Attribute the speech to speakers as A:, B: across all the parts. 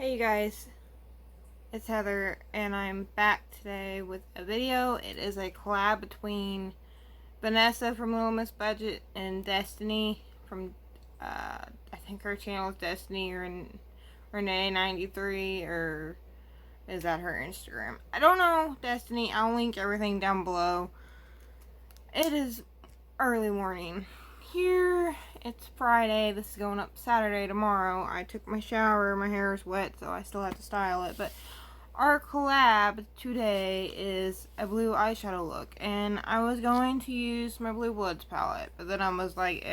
A: Hey you guys, it's Heather and I'm back today with a video. It is a collab between Vanessa from Little Miss Budget and Destiny from, I think her channel is Destiny or Renee93, or is that her Instagram? I don't know, Destiny. I'll link everything down below. It is early morning. Here, it's Friday. This is going up Saturday tomorrow. I took my shower. My hair is wet, so I still have to style it. But our collab today is a blue eyeshadow look. And I was going to use my Blue Bloods palette, but then I was like,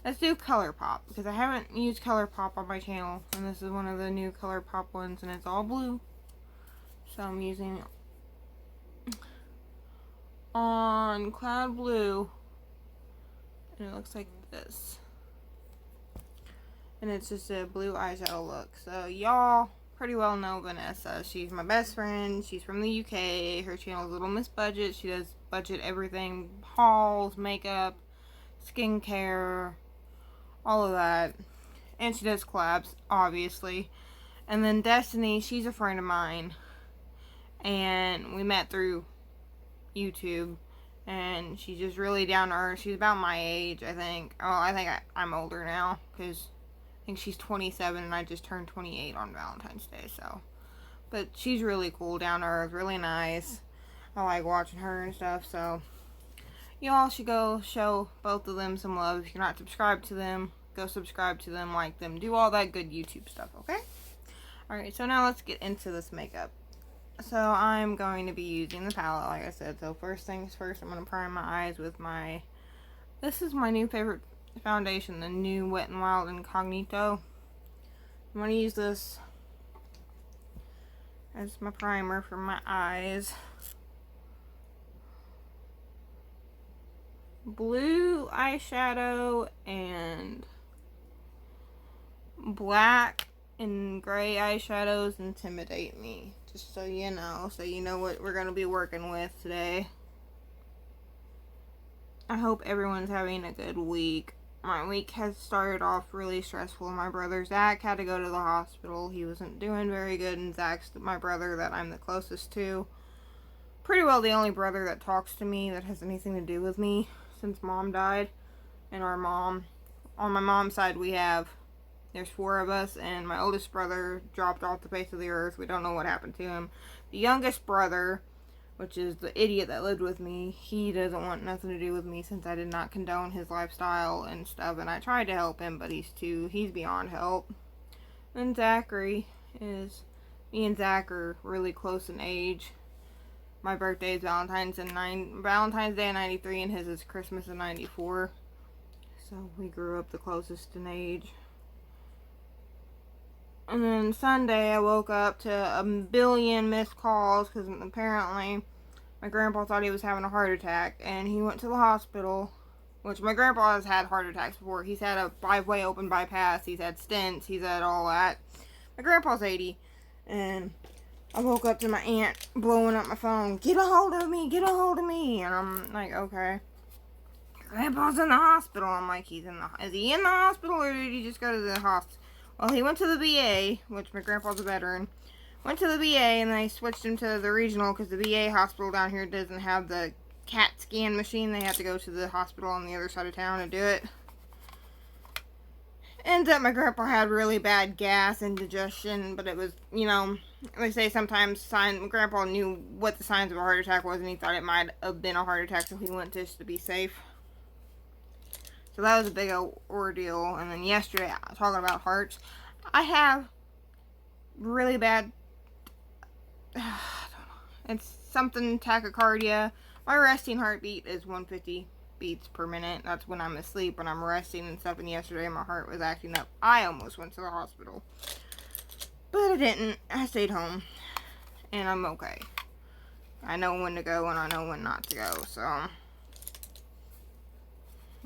A: let's do ColourPop, because I haven't used ColourPop on my channel. And this is one of the new ColourPop ones, and it's all blue. So I'm using on Cloud Blue. And it looks like this. And it's just a blue eyeshadow look. So y'all pretty well know Vanessa. She's my best friend. She's from the UK. Her channel is Little Miss Budget. She does budget everything. Hauls, makeup, skincare, all of that. And she does collabs, obviously. And then Destiny, she's a friend of mine. And we met through YouTube. And she's just really down to earth. She's about my age, I think. Oh, I think I'm older now, because I think she's 27 and I just turned 28 on Valentine's Day, so. But she's really cool, down to earth, really nice. I like watching her and stuff, so. Y'all should go show both of them some love. If you're not subscribed to them, go subscribe to them, like them, do all that good YouTube stuff, okay? Alright, so now let's get into this makeup. So I'm going to be using the palette, like I said. So first things first, I'm going to prime my eyes with my, this is my new favorite foundation, the new Wet n Wild Incognito. I'm going to use this as my primer for my eyes. Blue eyeshadow and black and gray eyeshadows intimidate me. Just so you know what we're going to be working with today. I hope everyone's having a good week. My week has started off really stressful. My brother Zach had to go to the hospital. He wasn't doing very good, and Zach's my brother that I'm the closest to. Pretty well the only brother that talks to me that has anything to do with me since Mom died. And our mom, on my mom's side, there's 4 of us, and my oldest brother dropped off the face of the earth. We don't know what happened to him. The youngest brother, which is the idiot that lived with me, he doesn't want nothing to do with me since I did not condone his lifestyle and stuff, and I tried to help him, but he's beyond help. And Zachary me and Zach are really close in age. My birthday is Valentine's Day in 93, and his is Christmas in 94. So we grew up the closest in age. And then Sunday, I woke up to a billion missed calls because apparently my grandpa thought he was having a heart attack, and he went to the hospital, which my grandpa has had heart attacks before. He's had a 5-way open bypass, he's had stents, he's had all that. My grandpa's 80, and I woke up to my aunt blowing up my phone, "Get a hold of me, get a hold of me," and I'm like, okay. Grandpa's in the hospital. I'm like, is he in the hospital, or did he just go to the hospital? Well, he went to the VA, which my grandpa's a veteran. Went to the VA, and they switched him to the regional because the VA hospital down here doesn't have the CAT scan machine. They have to go to the hospital on the other side of town to do it. Ends up my grandpa had really bad gas, indigestion, but it was, they say sometimes grandpa knew what the signs of a heart attack was, and he thought it might have been a heart attack, so he went just to be safe. So that was a big ordeal. And then yesterday, talking about hearts, I have really bad, I don't know, it's something tachycardia. My resting heartbeat is 150 beats per minute. That's when I'm asleep, when I'm resting and stuff. And yesterday my heart was acting up. I almost went to the hospital, but I didn't. I stayed home, and I'm okay. I know when to go and I know when not to go, so.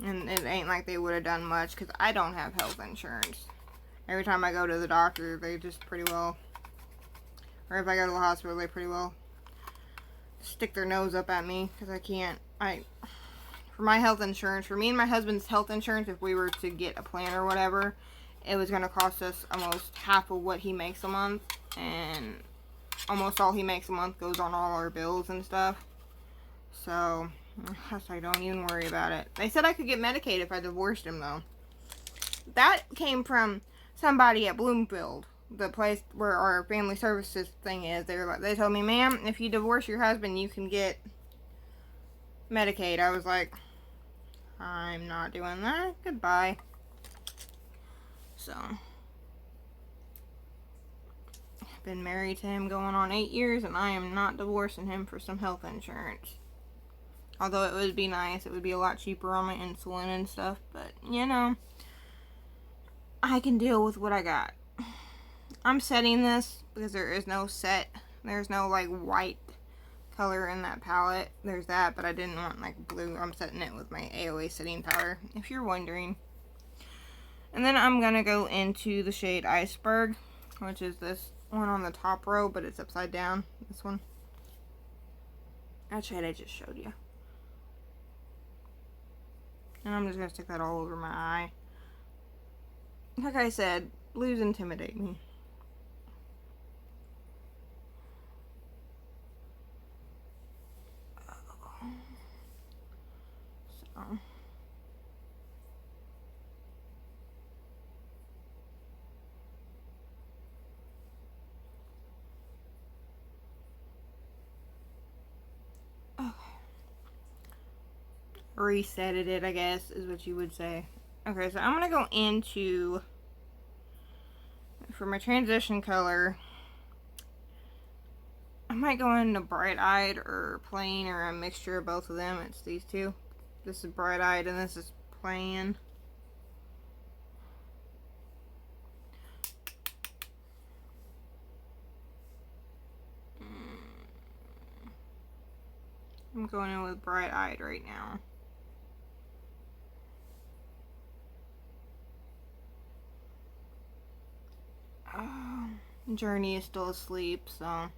A: And it ain't like they would have done much, because I don't have health insurance. Every time I go to the doctor, they just pretty well, or if I go to the hospital, they pretty well stick their nose up at me, because for my health insurance, for me and my husband's health insurance, if we were to get a plan or whatever, it was going to cost us almost half of what he makes a month, and almost all he makes a month goes on all our bills and stuff. So I was like, don't even worry about it. They said I could get Medicaid if I divorced him, though. That came from somebody at Bloomfield, the place where our family services thing is. They told me, ma'am, if you divorce your husband, you can get Medicaid. I was like, I'm not doing that. Goodbye. So, I've been married to him going on 8 years, and I am not divorcing him for some health insurance. Although it would be nice. It would be a lot cheaper on my insulin and stuff. But, you know, I can deal with what I got. I'm setting this because there is no set. There's no, like, white color in that palette. There's that, but I didn't want, like, blue. I'm setting it with my AOA setting powder, if you're wondering. And then I'm going to go into the shade Iceberg, which is this one on the top row, but it's upside down. This one. That shade I just showed you. And I'm just going to stick that all over my eye. Like I said, blues intimidate me. So. Okay. Resetted it, I guess, is what you would say. Okay, so I'm going to go into, for my transition color, I might go into Bright Eyed or Plain or a mixture of both of them. It's these two. This is Bright Eyed and this is Plain. I'm going in with Bright Eyed right now. Journey is still asleep, so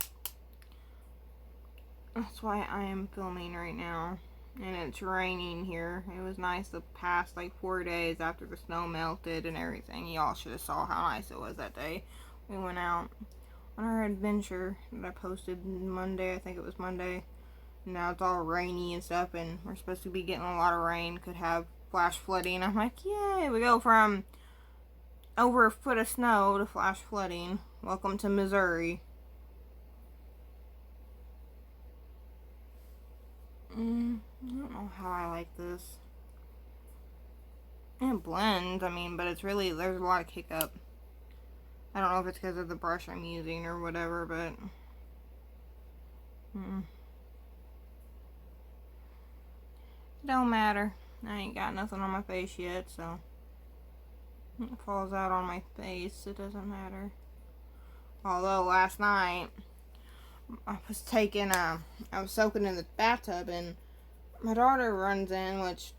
A: that's why I am filming right now. And it's raining here. It was nice the past like 4 days after the snow melted and everything. Y'all should have saw how nice it was that day. We went out on our adventure that I posted Monday. I think it was Monday. Now it's all rainy and stuff, and we're supposed to be getting a lot of rain. Could have flash flooding. I'm like, yay! We go from over a foot of snow to flash flooding. Welcome to Missouri. I don't know how I like this. It blends, I mean, but it's really, there's a lot of kick up. I don't know if it's because of the brush I'm using or whatever, but it don't matter. I ain't got nothing on my face yet, so it falls out on my face. It doesn't matter. Although last night I was I was soaking in the bathtub, and my daughter runs in, which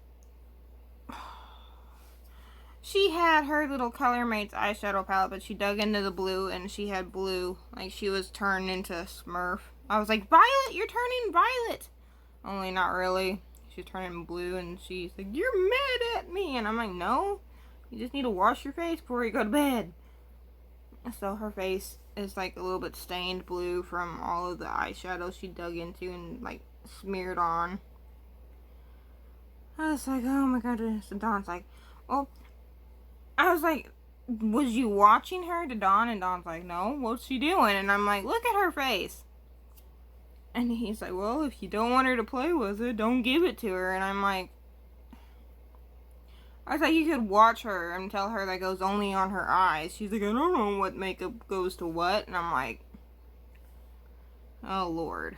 A: she had her little Color Mates eyeshadow palette, but she dug into the blue, and she had blue, like she was turned into a Smurf. I was like, Violet, you're turning violet. Only not really. She's turning blue, and she's like, you're mad at me. And I'm like, no, you just need to wash your face before you go to bed. So her face is like a little bit stained blue from all of the eyeshadow she dug into and like smeared on. I was like, oh my goodness. And Dawn's like, well, I was like, was you watching her to Dawn? And Dawn's like, no, what's she doing? And I'm like, look at her face. And he's like, well, if you don't want her to play with it, don't give it to her. And I'm like, I was like, you could watch her and tell her that goes only on her eyes. She's like, I don't know what makeup goes to what. And I'm like, oh, Lord.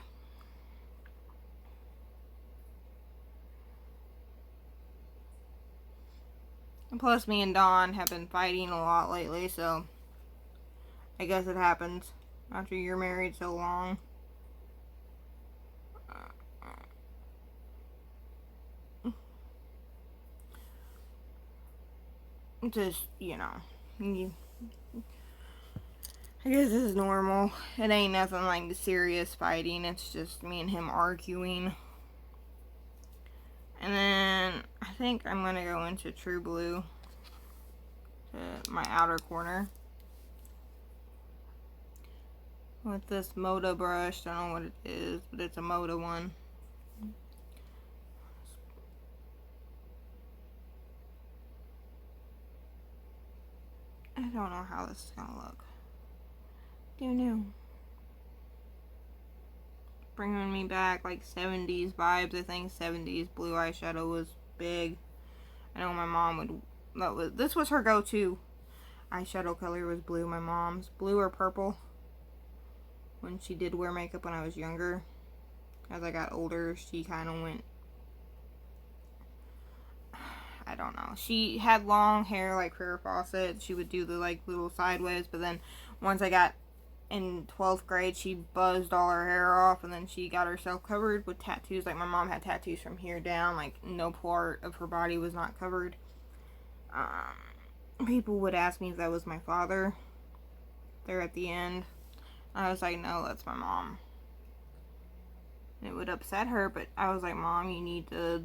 A: And plus, me and Dawn have been fighting a lot lately, so I guess it happens after you're married so long. Just, you know, I guess this is normal. It ain't nothing like serious fighting. It's just me and him arguing. And then I think I'm going to go into True Blue. to my outer corner with this Moda brush. Don't know what it is, but it's a Moda one. I don't know how this is gonna look. Who knew? Bringing me back like 70s vibes. I think 70s blue eyeshadow was big. I know my mom would, this was her go-to eyeshadow color, was blue. My mom's blue or purple when she did wear makeup when I was younger. As I got older, she kind of went, I don't know. She had long hair like Farrah Fawcett. She would do the like little sideways, but then once I got in 12th grade, she buzzed all her hair off, and then she got herself covered with tattoos. Like, my mom had tattoos from here down, like no part of her body was not covered. People would ask me if that was my father there at the end. I was like, no, that's my mom. And it would upset her, but I was like, Mom, you need to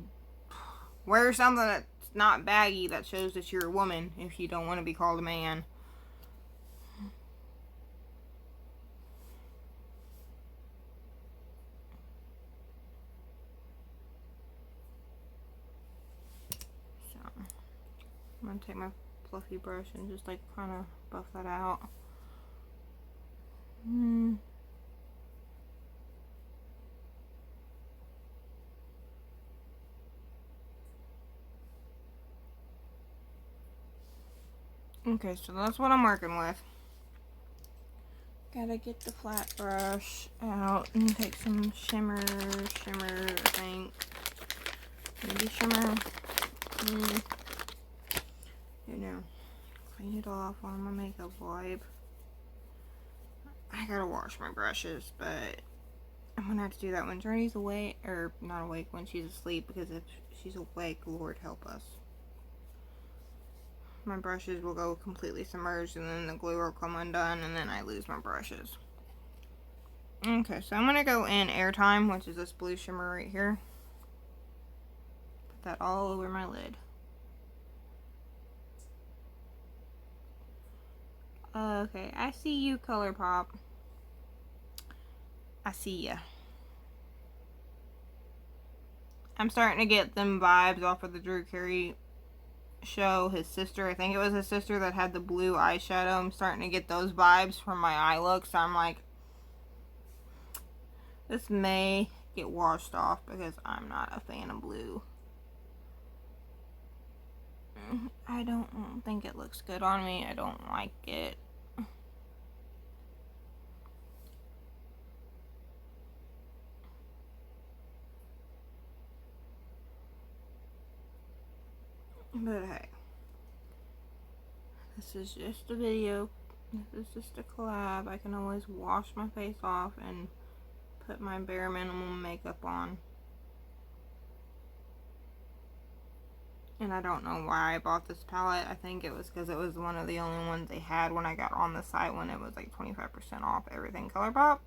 A: wear something that's not baggy, that shows that you're a woman if you don't want to be called a man. I'm gonna take my fluffy brush and just like kind of buff that out. Okay, so that's what I'm working with. Gotta get the flat brush out and take some shimmer, I think. Maybe shimmer. You know, clean it off on my makeup wipe. I gotta wash my brushes, but I'm gonna have to do that when Journey's awake, or not awake, when she's asleep, because if she's awake, Lord help us. My brushes will go completely submerged, and then the glue will come undone, and then I lose my brushes. Okay, so I'm gonna go in Airtime, which is this blue shimmer right here. Put that all over my lid. Okay, I see you, ColourPop. I see ya. I'm starting to get them vibes off of the Drew Carey show. His sister, I think it was his sister that had the blue eyeshadow. I'm starting to get those vibes from my eye look. So I'm like, this may get washed off because I'm not a fan of blue. I don't think it looks good on me. I don't like it. But hey, this is just a video. This is just a collab. I can always wash my face off and put my bare minimum makeup on. And I don't know why I bought this palette. I think it was because it was one of the only ones they had when I got on the site, when it was like 25% off everything ColourPop.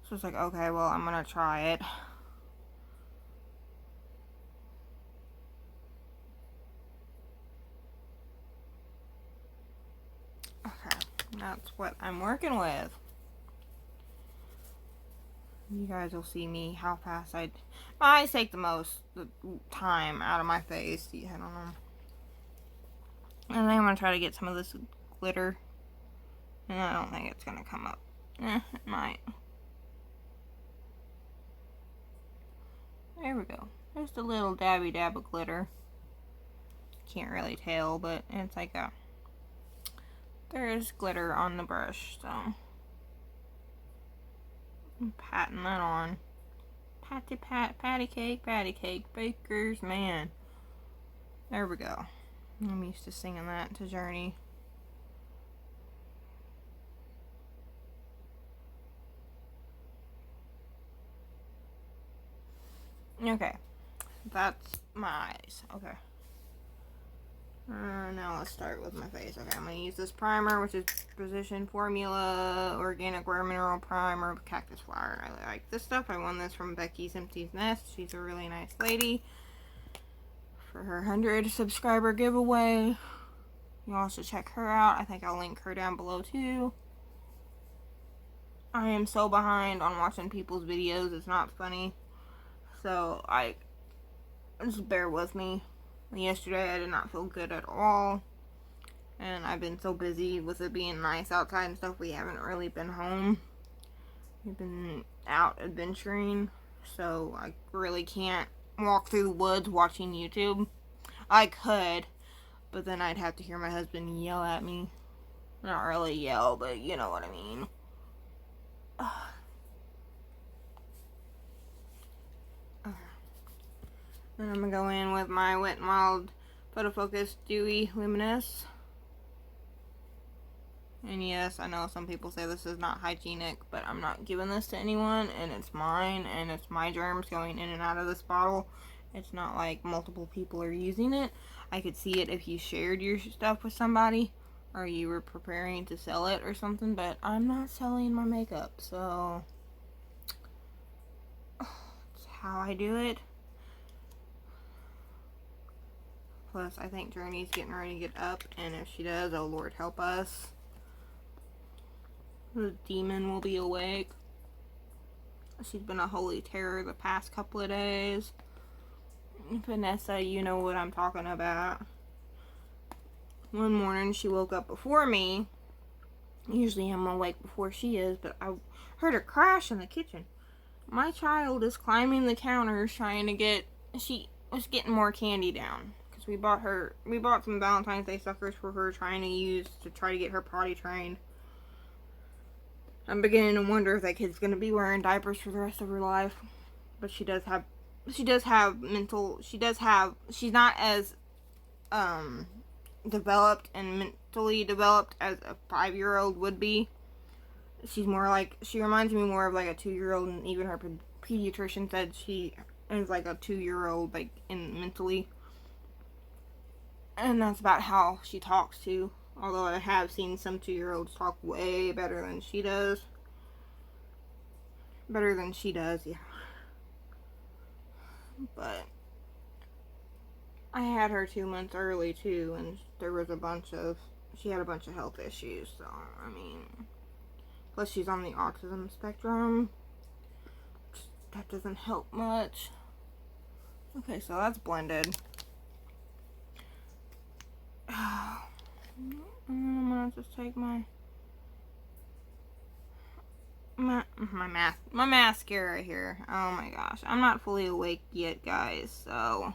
A: So it's like, okay, well, I'm gonna try it. Okay, that's what I'm working with. You guys will see me how fast my eyes take the most time out of my face. I don't know. I think I'm gonna try to get some of this glitter, and I don't think it's gonna come up. It might. There we go. Just a little dabby dab of glitter. Can't really tell, but it's like there's glitter on the brush, so I'm patting that on. Patty cake, bakers, man. There we go. I'm used to singing that to Journey. Okay, that's my eyes. Okay. Now let's start with my face. Okay, I'm going to use this primer, which is Precision Formula Organic Wear Mineral Primer with Cactus Flower. I like this stuff. I won this from Becky's Empty Nest. She's a really nice lady. For her 100 subscriber giveaway. Y'all should check her out. I think I'll link her down below too. I am so behind on watching people's videos. It's not funny. So, just bear with me. Yesterday, I did not feel good at all. And I've been so busy with it being nice outside and stuff, we haven't really been home. We've been out adventuring. So, I really can't walk through the woods watching YouTube. I could, but then I'd have to hear my husband yell at me. Not really yell, but you know what I mean. Then I'm going to go in with my Wet n Wild Photo Focus Dewy Luminous. And yes, I know some people say this is not hygienic, but I'm not giving this to anyone, and it's mine, and it's my germs going in and out of this bottle. It's not like multiple people are using it. I could see it if you shared your stuff with somebody, or you were preparing to sell it or something, but I'm not selling my makeup, so that's how I do it. Plus, I think Journey's getting ready to get up, and if she does, oh Lord help us, the demon will be awake. She's been a holy terror the past couple of days. Vanessa, you know what I'm talking about. One morning, she woke up before me. Usually I'm awake before she is, but I heard a crash in the kitchen. My child is climbing the counters trying to get, she was getting more candy down. Because we bought some Valentine's Day suckers for her trying to use to try to get her potty trained. I'm beginning to wonder if that kid's going to be wearing diapers for the rest of her life. But she's not as, developed and mentally developed as a 5-year-old would be. She reminds me more of like a 2-year-old, and even her pediatrician said she is like a 2-year-old, like, in mentally. And that's about how she talks too. Although I have seen some 2-year-olds talk way better than she does. Better than she does, yeah. But I had her 2 months early too, and she had a bunch of health issues, so, I mean, plus she's on the autism spectrum. That doesn't help much. Okay, so that's blended. I'm gonna just take my mascara here. Oh my gosh, I'm not fully awake yet, guys, so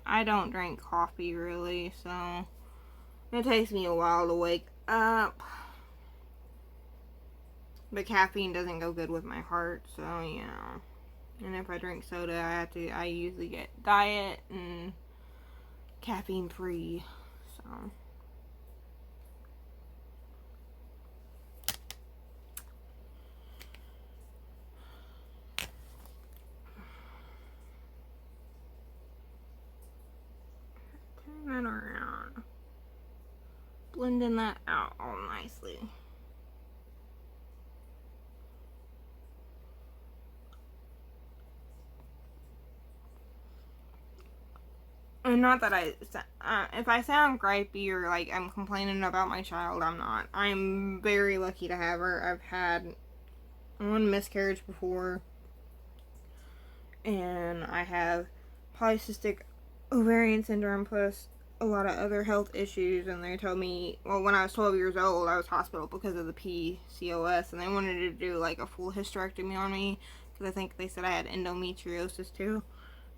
A: I don't drink coffee really, so it takes me a while to wake up. But caffeine doesn't go good with my heart, so you know. And if I drink soda, I usually get diet and caffeine free, so. Turn that around. Blending that out all nicely. And not that if I sound gripey or like I'm complaining about my child, I'm not. I'm very lucky to have her. I've had one miscarriage before, and I have polycystic ovarian syndrome plus a lot of other health issues. And they told me, well, when I was 12 years old, I was hospital because of the PCOS, and they wanted to do like a full hysterectomy on me because I think they said I had endometriosis too.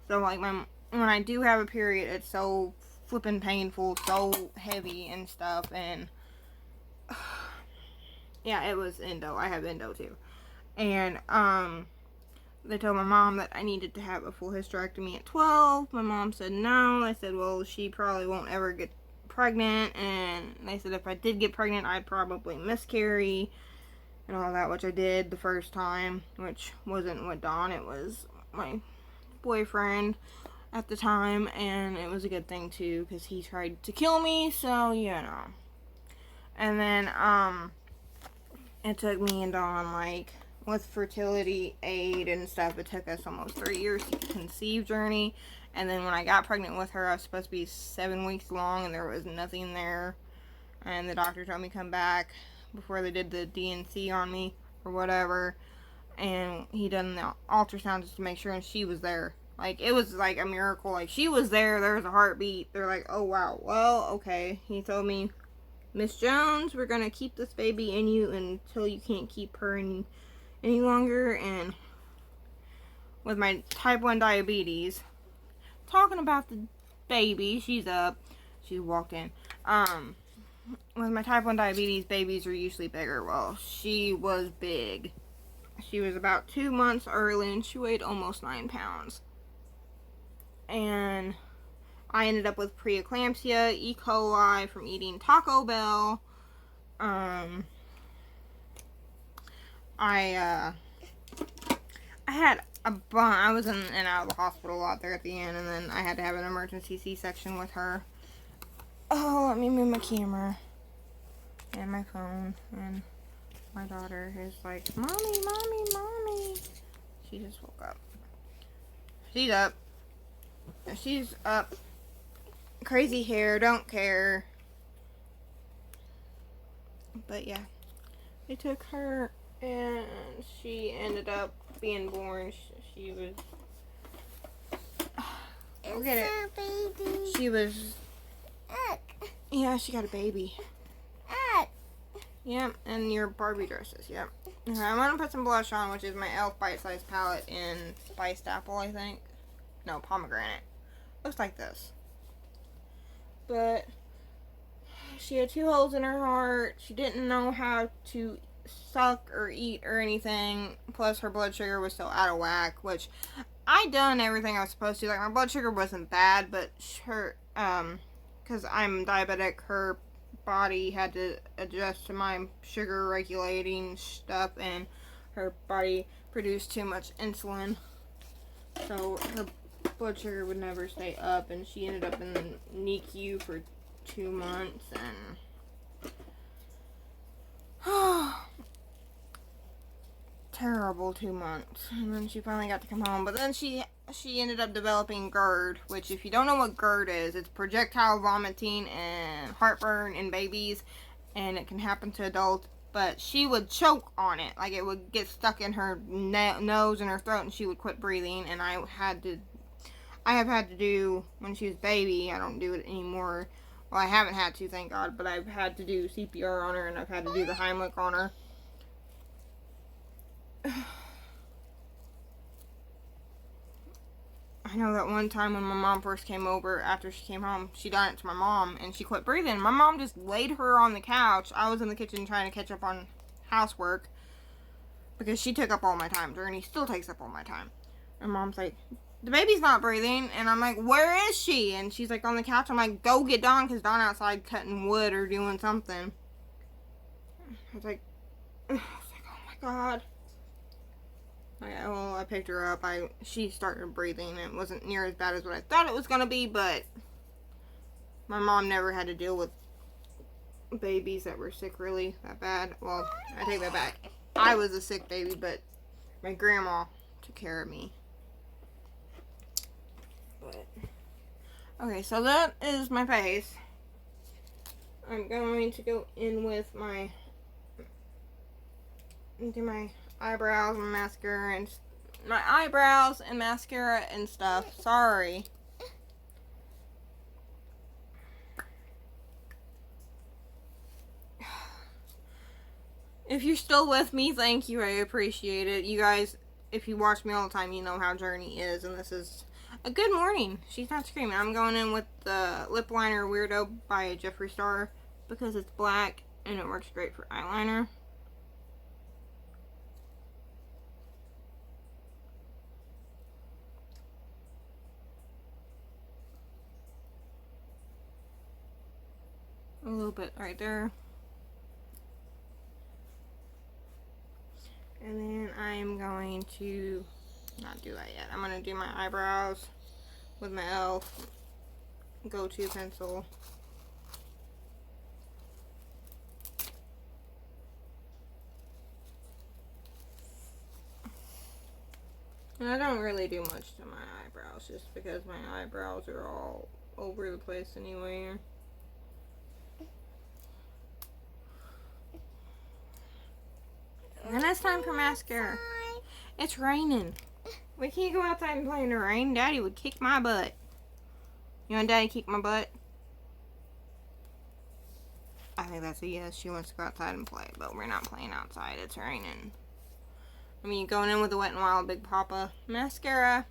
A: So like when I do have a period, it's so flippin' painful, so heavy and stuff, and yeah, it was endo. I have endo too. And they told my mom that I needed to have a full hysterectomy at 12. My mom said no. I said, well, she probably won't ever get pregnant, and they said if I did get pregnant, I'd probably miscarry and all that, which I did the first time, which wasn't with Dawn, it was my boyfriend at the time, and it was a good thing too because he tried to kill me, so you know. And then it took me and Dawn, like, with fertility aid and stuff, it took us almost 3 years to conceive Journey, And then when I got pregnant with her, I was supposed to be 7 weeks along, and there was nothing there. And the doctor told me to come back before they did the D&C on me or whatever. And he done the ultrasound just to make sure, and she was there. Like, it was like a miracle. Like, she was there. There was a heartbeat. They're like, oh, wow. Well, okay. He told me, Miss Jones, we're going to keep this baby in you until you can't keep her any longer. And with my type 1 diabetes, talking about the baby, she's up. She walked in. With my type 1 diabetes, babies are usually bigger. Well, she was big. She was about 2 months early, and she weighed almost 9 pounds. And I ended up with preeclampsia, E. coli from eating Taco Bell. I had I was in and out of the hospital a lot there at the end, and then I had to have an emergency C-section with her. Oh, let me move my camera and my phone, and my daughter is like, Mommy, Mommy, Mommy. She just woke up. She's up. She's up. Crazy hair, don't care. But yeah, they took her, and she ended up being born. She was. Look at it. Baby. She was. Yeah, she got a baby. Yep, and your Barbie dresses. Yep. Okay, I'm gonna put some blush on, which is my e.l.f. bite-size palette in spiced apple, I think. No, pomegranate. Looks like this. But she had 2 holes in her heart. She didn't know how to suck or eat or anything. Plus, her blood sugar was still out of whack, which I done everything I was supposed to. Like, my blood sugar wasn't bad, but her, because I'm diabetic, her body had to adjust to my sugar regulating stuff, and her body produced too much insulin, so her blood sugar would never stay up, and she ended up in the NICU for 2 months, and terrible 2 months. And then she finally got to come home, but then she ended up developing GERD, which, if you don't know what GERD is, it's projectile vomiting and heartburn in babies, and it can happen to adults. But she would choke on it, like it would get stuck in her nose and her throat, and she would quit breathing. And I have had to do, when she was baby, I don't do it anymore. Well, I haven't had to, thank God, but I've had to do CPR on her, and I've had to do the Heimlich on her. I know that one time when my mom first came over, after she came home, she done it to my mom, and she quit breathing. My mom just laid her on the couch. I was in the kitchen trying to catch up on housework, because she took up all my time. Journey still takes up all my time. And Mom's like, the baby's not breathing. And I'm like, where is she? And she's like, on the couch. I'm like, go get Dawn, because Dawn outside cutting wood or doing something. I was like, oh my God. Well, I picked her up. She started breathing. It wasn't near as bad as what I thought it was going to be, but my mom never had to deal with babies that were sick really that bad. Well, I take that back. I was a sick baby, but my grandma took care of me. But okay, so that is my face. I'm going to go in with my eyebrows and mascara and my eyebrows and mascara and stuff. Sorry. If you're still with me, thank you. I appreciate it. You guys, if you watch me all the time, you know how Journey is, and this is a good morning. She's not screaming. I'm going in with the lip liner Weirdo by Jeffree Star because it's black and it works great for eyeliner. A little bit right there. And then I'm going to not do that yet. I'm going to do my eyebrows with my e.l.f. go-to pencil. And I don't really do much to my eyebrows just because my eyebrows are all over the place anyway. And then it's time for mascara. It's raining. We can't go outside and play in the rain. Daddy would kick my butt. You want Daddy to kick my butt? I think that's a yes. She wants to go outside and play, but we're not playing outside. It's raining. I mean, going in with the Wet n Wild Big Papa mascara.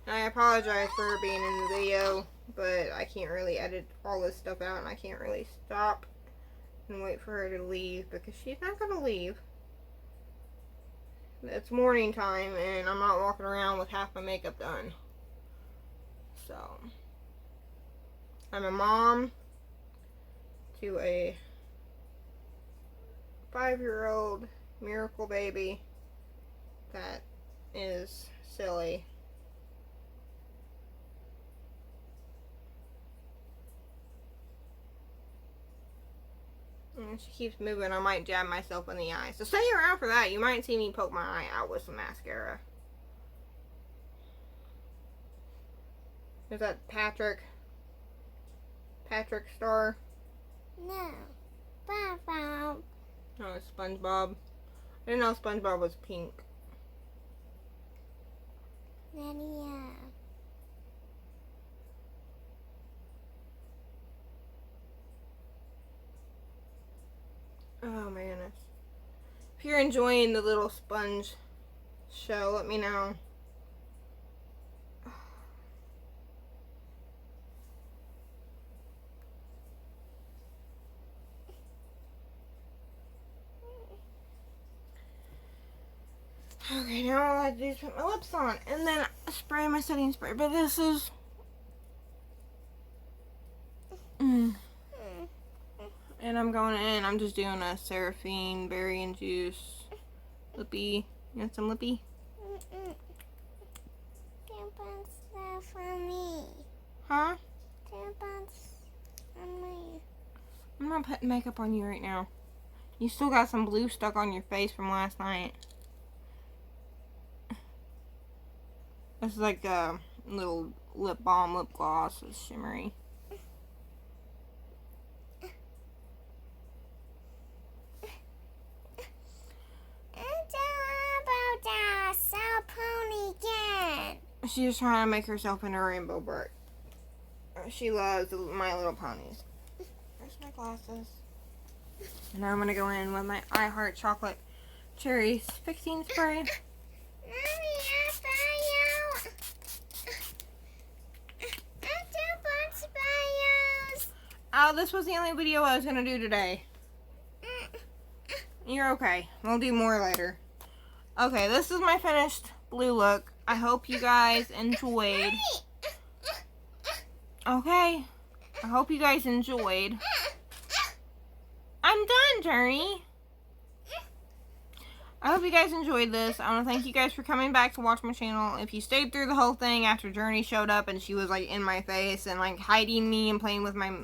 A: And I apologize for her being in the video, but I can't really edit all this stuff out, and I can't really stop and wait for her to leave because she's not going to leave. It's morning time, and I'm not walking around with half my makeup done. So, I'm a mom to a 5-year-old miracle baby that is silly. And she keeps moving. I might jab myself in the eye. So stay around for that. You might see me poke my eye out with some mascara. Is that Patrick? Patrick Star?
B: No. SpongeBob.
A: Oh, it's SpongeBob. I didn't know SpongeBob was pink.
B: Yeah.
A: Oh my goodness. If you're enjoying the little sponge show, let me know. Okay, now all I have to do is put my lips on and then spray my setting spray. But this is... And I'm going in. I'm just doing a Seraphine berry and juice lippy. You want some lippy?
B: Tampons stuff for me.
A: Huh?
B: Tampons on me.
A: I'm not putting makeup on you right now. You still got some blue stuck on your face from last night. This is like a little lip balm, lip gloss. It's shimmery. She's trying to make herself into a rainbow bird. She loves My Little Ponies. Where's my glasses? And now I'm going to go in with my I Heart Chocolate Cherry Fixing Spray.
B: Mommy, I saw you. I do buns.
A: Oh, this was the only video I was going to do today. You're okay. We'll do more later. Okay, this is my finished blue look. I hope you guys enjoyed. Okay. I hope you guys enjoyed. I'm done, Journey. I hope you guys enjoyed this. I want to thank you guys for coming back to watch my channel. If you stayed through the whole thing after Journey showed up and she was like in my face and like hiding me and playing with my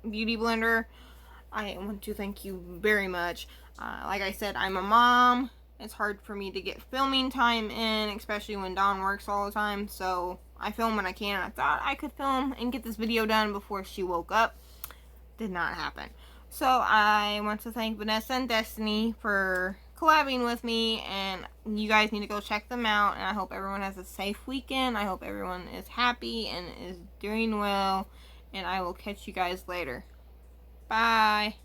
A: beauty blender, I want to thank you very much. Like I said, I'm a mom. It's hard for me to get filming time in, especially when Dawn works all the time. So I film when I can. I thought I could film and get this video done before she woke up. Did not happen. So I want to thank Vanessa and Destiny for collabing with me, and you guys need to go check them out. And I hope everyone has a safe weekend. I hope everyone is happy and is doing well, and I will catch you guys later. Bye.